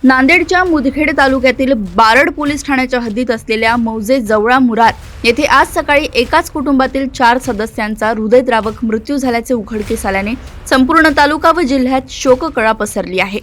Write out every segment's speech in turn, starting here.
नांदेडच्या मुदखेड तालुक्यातील बारड पोलीस ठाण्याच्या हद्दीत असलेल्या मौजे जवळा मुराद येथे आज सकाळी एकाच कुटुंबातील 4 सदस्यांचा हृदयद्रावक मृत्यू झाल्याचे उघडकीस आल्याने संपूर्ण तालुका व जिल्ह्यात शोककळा पसरली आहे।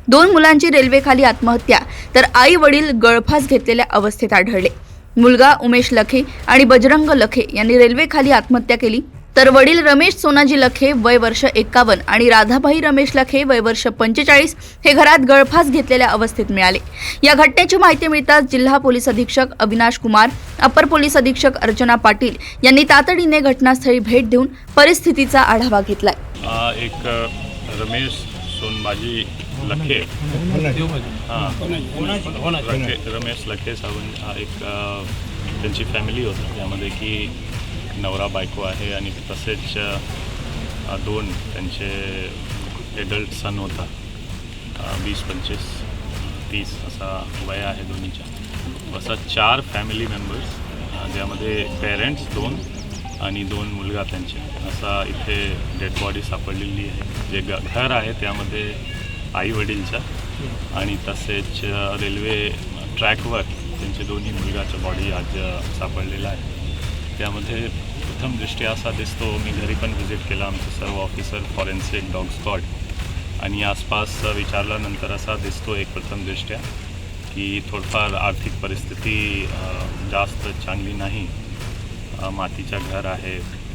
2 मुलांची रेल्वेखाली आत्महत्या तर आई वडील गळफास घेतलेल्या अवस्थेत आढळले। मुलगा उमेश लखे आणि बजरंग लखे यांनी रेल्वेखाली आत्महत्या केली, तर वडील रमेश सोनाजी लखे वय वर्ष 51 आणि राधाबाई रमेश लखे वय वर्ष 45 हे घरात गळफास घेतलेल्या अवस्थेत मिळाले। या घटनेची माहिती मिळताच जिल्हा पोलीस अधीक्षक अविनाश कुमार, अपर पोलीस अधीक्षक अर्चना पाटील यांनी तातडीने घटनास्थळी भेट देऊन परिस्थितीचा आढावा घेतलाय। एक रमेश सोनबाजी लखे रमेश लखे सावंत एक त्यांची फॅमिली होती, त्यामध्ये की नवरा बायको आहे आणि तसेच 2 त्यांचे एडल्ट सन होता। 20, 25, 30 असा वय आहे दोन्हीच्या। असा 4 फॅमिली मेंबर्स, ज्यामध्ये पेरेंट्स 2 आणि 2 मुलगा त्यांचे, असा इथे डेड बॉडी सापडलेली आहे। जे घर आहे त्यामध्ये आई वडीलच्या आणि तसेच रेल्वे ट्रॅकवर त्यांचे दोन्ही मुलगाच्या बॉडी आज सापडलेला आहे। त्यामध्ये प्रथमदृष्ट्या असा दिसतो, मी घरी पण व्हिजिट केला, आमचे सर्व ऑफिसर फॉरेन्सिक डॉग स्क्वॉड, आणि आसपास विचारल्यानंतर असा दिसतो एक प्रथमदृष्ट्या की थोडंफार आर्थिक परिस्थिती जास्त चांगली नाही। मातीचं घर आहे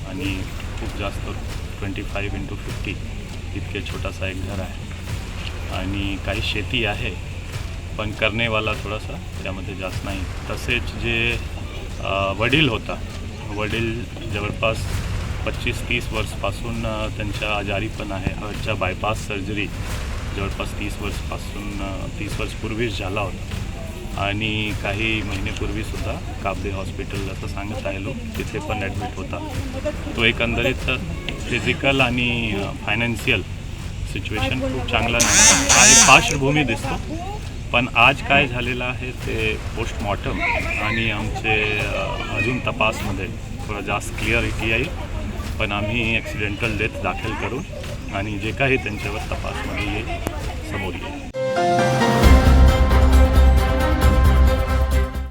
आणि खूप जास्त 25x50 इतके छोटासा एक घर आहे आणि काही शेती आहे, पण करणेवाला थोडासा त्यामध्ये जास्त नाही। तसेच जे वडील होता, वडील जवळपास 25-30 वर्षपासून त्यांच्या आजारी पण आहे। हार्टच्या बायपास सर्जरी जवळपास 30 वर्ष पूर्वीच झाला होता आणि काही महिन्यापूर्वीसुद्धा काबदे हॉस्पिटल असं सांगत आहे लोक, तिथे पण ॲडमिट होता। तो एकंदरीत फिजिकल आणि फायनान्शियल सिच्युएशन खूप चांगला नाही आहे, पार्श्वभूमी दिसतो। पण आज काय झालेलं आहे ते पोस्टमॉर्टम आणि आमचे अजून तपासमध्ये थोडं जास्त क्लिअरिटी येईल, पण आम्ही ॲक्सिडेंटल डेथ दाखल करून आणि जे काही त्यांच्यावर तपासमध्ये येईल समोर येईल।